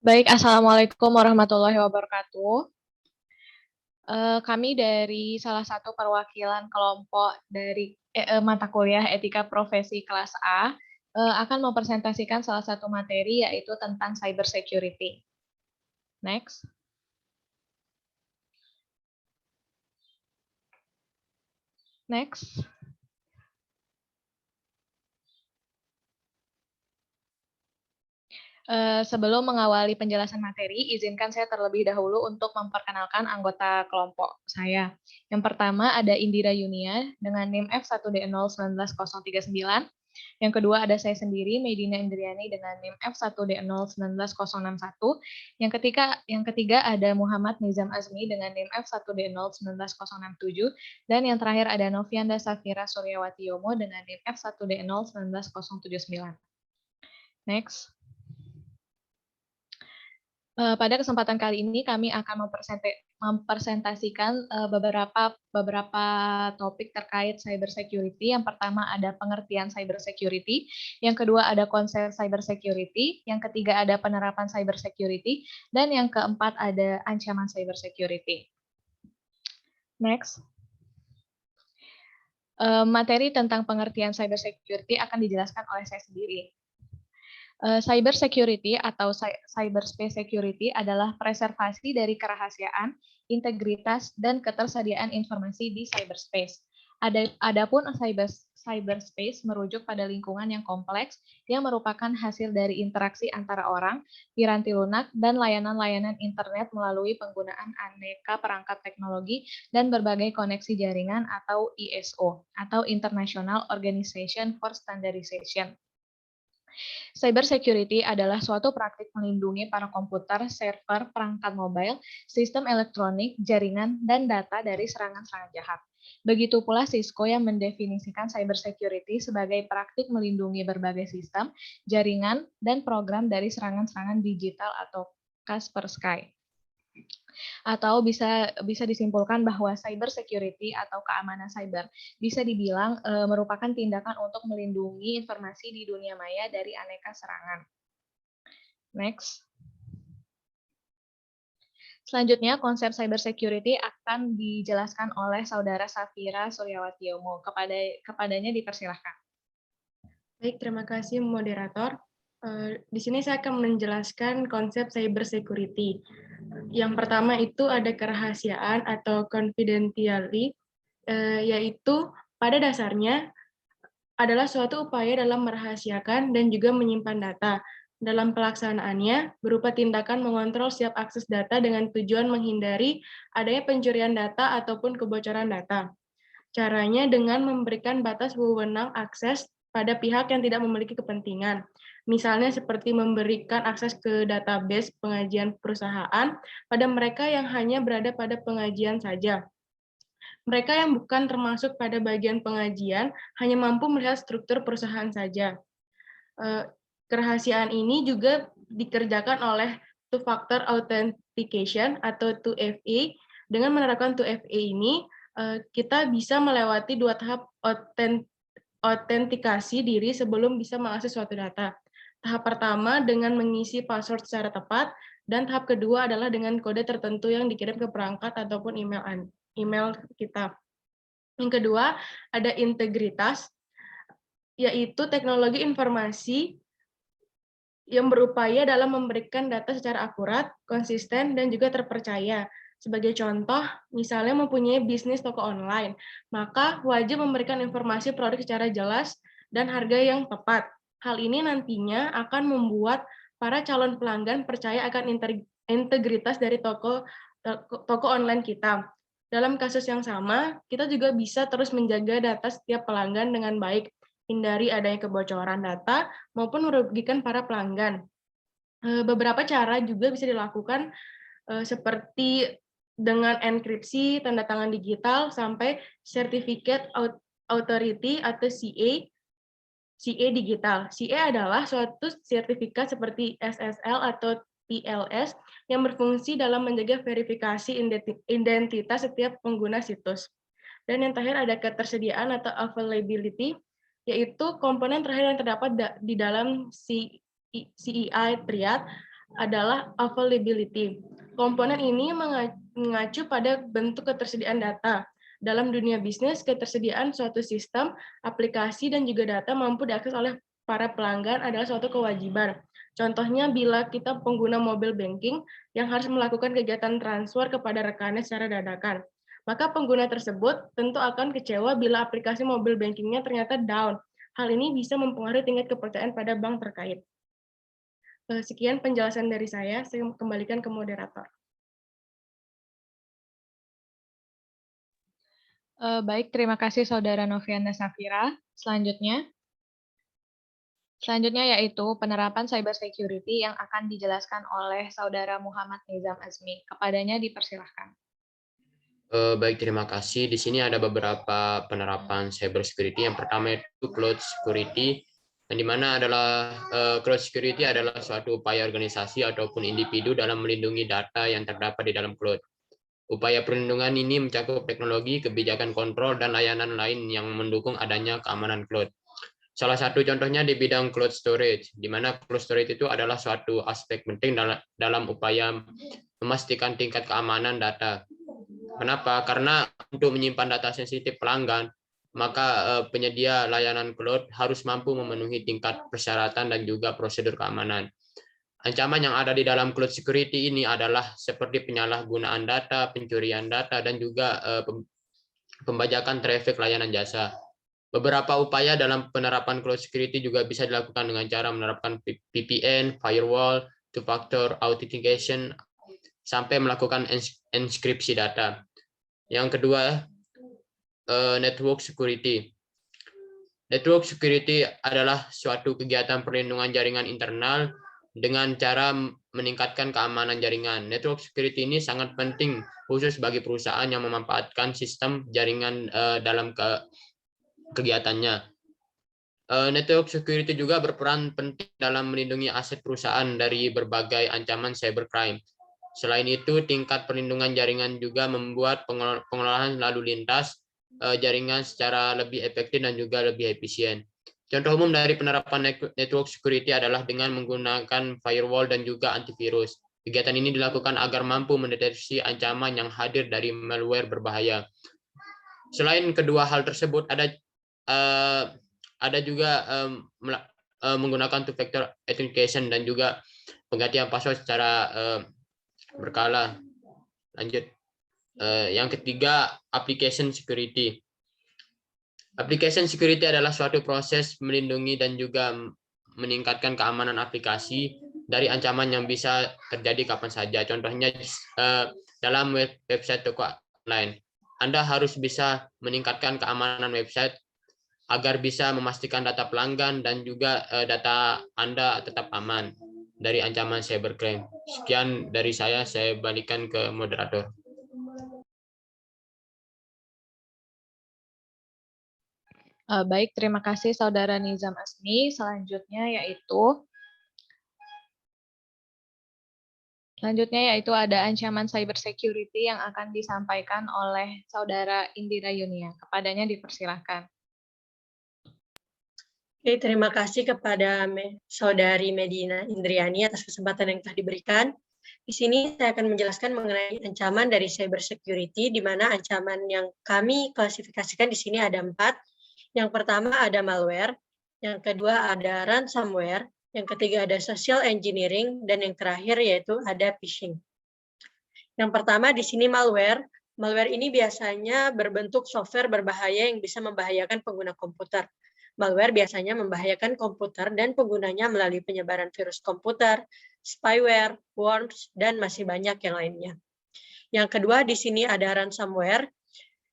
Baik, Assalamualaikum warahmatullahi wabarakatuh. Kami dari salah satu perwakilan kelompok dari mata kuliah Etika Profesi kelas A akan mempresentasikan salah satu materi yaitu tentang cyber security. Next. Next. Sebelum mengawali penjelasan materi, izinkan saya terlebih dahulu untuk memperkenalkan anggota kelompok saya. Yang pertama ada Indira Yunia dengan NIM F1D019039. Yang kedua ada saya sendiri, Medina Indriani dengan NIM F1D019061. Yang ketiga ada Muhammad Nizam Azmi dengan NIM F1D019067. Dan yang terakhir ada Novianda Safira Suryawati Yomo dengan NIM F1D019079. Next. Pada kesempatan kali ini kami akan mempresentasikan beberapa topik terkait cyber security. Yang pertama ada pengertian cyber security, yang kedua ada konsep cyber security, yang ketiga ada penerapan cyber security, dan yang keempat ada ancaman cyber security. Next. Materi tentang pengertian cyber security akan dijelaskan oleh saya sendiri. Cyber security atau cyberspace security adalah preservasi dari kerahasiaan, integritas, dan ketersediaan informasi di cyberspace. Adapun cyberspace merujuk pada lingkungan yang kompleks yang merupakan hasil dari interaksi antara orang, piranti lunak, dan layanan-layanan internet melalui penggunaan aneka perangkat teknologi dan berbagai koneksi jaringan atau ISO atau International Organization for Standardization. Cyber security adalah suatu praktik melindungi para komputer, server, perangkat mobile, sistem elektronik, jaringan, dan data dari serangan-serangan jahat. Begitu pula Cisco yang mendefinisikan cyber security sebagai praktik melindungi berbagai sistem, jaringan, dan program dari serangan-serangan digital atau Kaspersky. Atau bisa disimpulkan bahwa cyber security atau keamanan cyber bisa dibilang merupakan tindakan untuk melindungi informasi di dunia maya dari aneka serangan. Next. Selanjutnya, konsep cyber security akan dijelaskan oleh Saudara Safira Suryawati Yomo. Kepadanya dipersilahkan. Baik, terima kasih moderator. Di sini saya akan menjelaskan konsep cyber security. Yang pertama itu ada kerahasiaan atau confidentiality, yaitu pada dasarnya adalah suatu upaya dalam merahasiakan dan juga menyimpan data. Dalam pelaksanaannya, berupa tindakan mengontrol setiap akses data dengan tujuan menghindari adanya pencurian data ataupun kebocoran data. Caranya dengan memberikan batas wewenang akses pada pihak yang tidak memiliki kepentingan. Misalnya seperti memberikan akses ke database pengajian perusahaan pada mereka yang hanya berada pada pengajian saja. Mereka yang bukan termasuk pada bagian pengajian hanya mampu melihat struktur perusahaan saja. Kerahasiaan ini juga dikerjakan oleh two-factor authentication atau 2FA. Dengan menerapkan 2FA ini, kita bisa melewati dua tahap autentikasi diri sebelum bisa mengakses suatu data. Tahap pertama dengan mengisi password secara tepat, dan tahap kedua adalah dengan kode tertentu yang dikirim ke perangkat ataupun email kita. Yang kedua, ada integritas, yaitu teknologi informasi yang berupaya dalam memberikan data secara akurat, konsisten, dan juga terpercaya. Sebagai contoh, misalnya mempunyai bisnis toko online, maka wajib memberikan informasi produk secara jelas dan harga yang tepat. Hal ini nantinya akan membuat para calon pelanggan percaya akan integritas dari toko online kita. Dalam kasus yang sama, kita juga bisa terus menjaga data setiap pelanggan dengan baik, hindari adanya kebocoran data maupun merugikan para pelanggan. Beberapa cara juga bisa dilakukan seperti dengan enkripsi, tanda tangan digital, sampai Certificate Authority atau CA digital. CA adalah suatu sertifikat seperti SSL atau TLS yang berfungsi dalam menjaga verifikasi identitas setiap pengguna situs. Dan yang terakhir ada ketersediaan atau availability, yaitu komponen terakhir yang terdapat di dalam CEI triad adalah availability. Komponen ini mengacu pada bentuk ketersediaan data. Dalam dunia bisnis, ketersediaan suatu sistem, aplikasi, dan juga data mampu diakses oleh para pelanggan adalah suatu kewajiban. Contohnya, bila kita pengguna mobile banking yang harus melakukan kegiatan transfer kepada rekannya secara dadakan, maka pengguna tersebut tentu akan kecewa bila aplikasi mobile bankingnya ternyata down. Hal ini bisa mempengaruhi tingkat kepercayaan pada bank terkait. Sekian penjelasan dari saya kembalikan ke moderator. Baik, terima kasih Saudara Noviana Safira. Selanjutnya yaitu penerapan cyber security yang akan dijelaskan oleh Saudara Muhammad Nizam Azmi. Kepadanya dipersilahkan. Baik, terima kasih. Di sini ada beberapa penerapan cyber security. Yang pertama itu cloud security, yang dimana adalah cloud security adalah suatu upaya organisasi ataupun individu dalam melindungi data yang terdapat di dalam cloud. Upaya perlindungan ini mencakup teknologi, kebijakan kontrol, dan layanan lain yang mendukung adanya keamanan cloud. Salah satu contohnya di bidang cloud storage, di mana cloud storage itu adalah suatu aspek penting dalam upaya memastikan tingkat keamanan data. Kenapa? Karena untuk menyimpan data sensitif pelanggan, maka penyedia layanan cloud harus mampu memenuhi tingkat persyaratan dan juga prosedur keamanan. Ancaman yang ada di dalam cloud security ini adalah seperti penyalahgunaan data, pencurian data, dan juga pembajakan traffic layanan jasa. Beberapa upaya dalam penerapan cloud security juga bisa dilakukan dengan cara menerapkan VPN, firewall, two-factor authentication, sampai melakukan enskripsi data. Yang kedua, network security. Network security adalah suatu kegiatan perlindungan jaringan internal dengan cara meningkatkan keamanan jaringan. Network security ini sangat penting khusus bagi perusahaan yang memanfaatkan sistem jaringan dalam kegiatannya. Network security juga berperan penting dalam melindungi aset perusahaan dari berbagai ancaman cybercrime. Selain itu, tingkat perlindungan jaringan juga membuat pengelolaan lalu lintas jaringan secara lebih efektif dan juga lebih efisien. Contoh umum dari penerapan network security adalah dengan menggunakan firewall dan juga antivirus. Kegiatan ini dilakukan agar mampu mendeteksi ancaman yang hadir dari malware berbahaya. Selain kedua hal tersebut, ada juga menggunakan two-factor authentication dan juga penggantian password secara berkala. Lanjut. Yang ketiga, application security. Application security adalah suatu proses melindungi dan juga meningkatkan keamanan aplikasi dari ancaman yang bisa terjadi kapan saja. Contohnya dalam website toko online. Anda harus bisa meningkatkan keamanan website agar bisa memastikan data pelanggan dan juga data Anda tetap aman dari ancaman cybercrime. Sekian dari saya balikan ke moderator. Baik, terima kasih Saudara Nizam Azmi. Selanjutnya yaitu ada ancaman cyber security yang akan disampaikan oleh Saudara Indira Yunia. Kepadanya dipersilahkan. Oke, terima kasih kepada Saudari Medina Indriani atas kesempatan yang telah diberikan. Di sini saya akan menjelaskan mengenai ancaman dari cyber security, di mana ancaman yang kami klasifikasikan di sini ada 4. Yang pertama ada malware, yang kedua ada ransomware, yang ketiga ada social engineering, dan yang terakhir yaitu ada phishing. Yang pertama di sini malware. Malware ini biasanya berbentuk software berbahaya yang bisa membahayakan pengguna komputer. Malware biasanya membahayakan komputer dan penggunanya melalui penyebaran virus komputer, spyware, worms, dan masih banyak yang lainnya. Yang kedua di sini ada ransomware,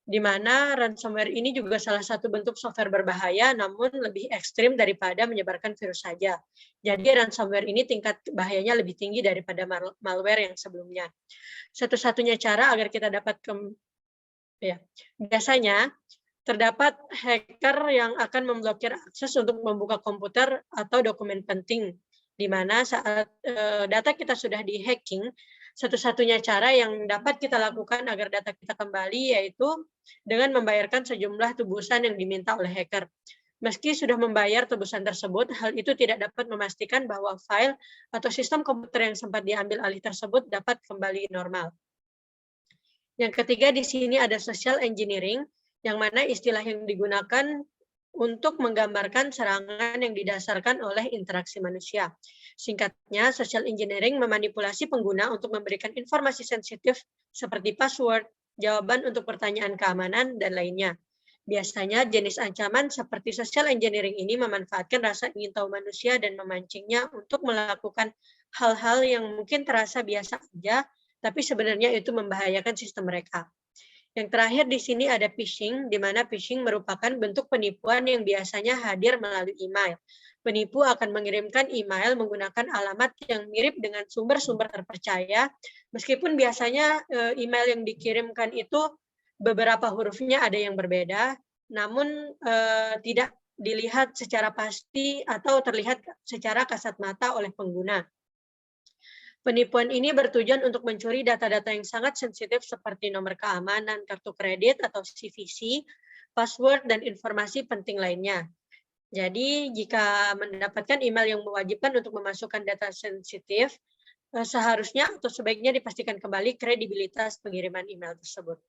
di mana ransomware ini juga salah satu bentuk software berbahaya, namun lebih ekstrim daripada menyebarkan virus saja. Jadi ransomware ini tingkat bahayanya lebih tinggi daripada malware yang sebelumnya. Satu-satunya cara agar kita dapat biasanya terdapat hacker yang akan memblokir akses untuk membuka komputer atau dokumen penting, di mana saat data kita sudah di-hacking, satu-satunya cara yang dapat kita lakukan agar data kita kembali yaitu dengan membayarkan sejumlah tebusan yang diminta oleh hacker. Meski sudah membayar tebusan tersebut, hal itu tidak dapat memastikan bahwa file atau sistem komputer yang sempat diambil alih tersebut dapat kembali normal. Yang ketiga di sini ada social engineering, yang mana istilah yang digunakan untuk menggambarkan serangan yang didasarkan oleh interaksi manusia. Singkatnya, social engineering memanipulasi pengguna untuk memberikan informasi sensitif seperti password, jawaban untuk pertanyaan keamanan, dan lainnya. Biasanya jenis ancaman seperti social engineering ini memanfaatkan rasa ingin tahu manusia dan memancingnya untuk melakukan hal-hal yang mungkin terasa biasa saja, tapi sebenarnya itu membahayakan sistem mereka. Yang terakhir di sini ada phishing, di mana phishing merupakan bentuk penipuan yang biasanya hadir melalui email. Penipu akan mengirimkan email menggunakan alamat yang mirip dengan sumber-sumber terpercaya, meskipun biasanya email yang dikirimkan itu beberapa hurufnya ada yang berbeda, namun tidak dilihat secara pasti atau terlihat secara kasat mata oleh pengguna. Penipuan ini bertujuan untuk mencuri data-data yang sangat sensitif seperti nomor keamanan, kartu kredit atau CVC, password, dan informasi penting lainnya. Jadi, jika mendapatkan email yang mewajibkan untuk memasukkan data sensitif, seharusnya atau sebaiknya dipastikan kembali kredibilitas pengiriman email tersebut.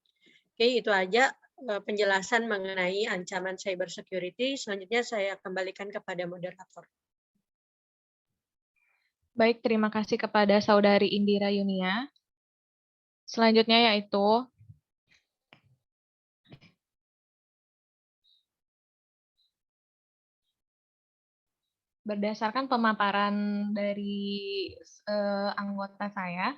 Oke, itu aja penjelasan mengenai ancaman cyber security. Selanjutnya saya kembalikan kepada moderator. Baik, terima kasih kepada Saudari Indira Yunia. Selanjutnya yaitu berdasarkan pemaparan dari anggota saya,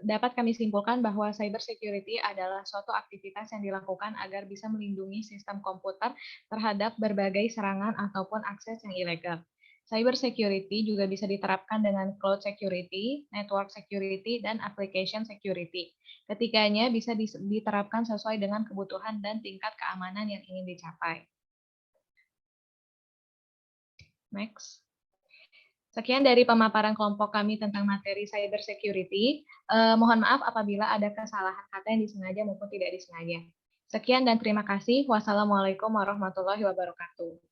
dapat kami simpulkan bahwa cyber security adalah suatu aktivitas yang dilakukan agar bisa melindungi sistem komputer terhadap berbagai serangan ataupun akses yang ilegal. Cyber security juga bisa diterapkan dengan cloud security, network security, dan application security. Ketiganya bisa diterapkan sesuai dengan kebutuhan dan tingkat keamanan yang ingin dicapai. Next. Sekian dari pemaparan kelompok kami tentang materi cyber security. Mohon maaf apabila ada kesalahan kata yang disengaja maupun tidak disengaja. Sekian dan terima kasih. Wassalamualaikum warahmatullahi wabarakatuh.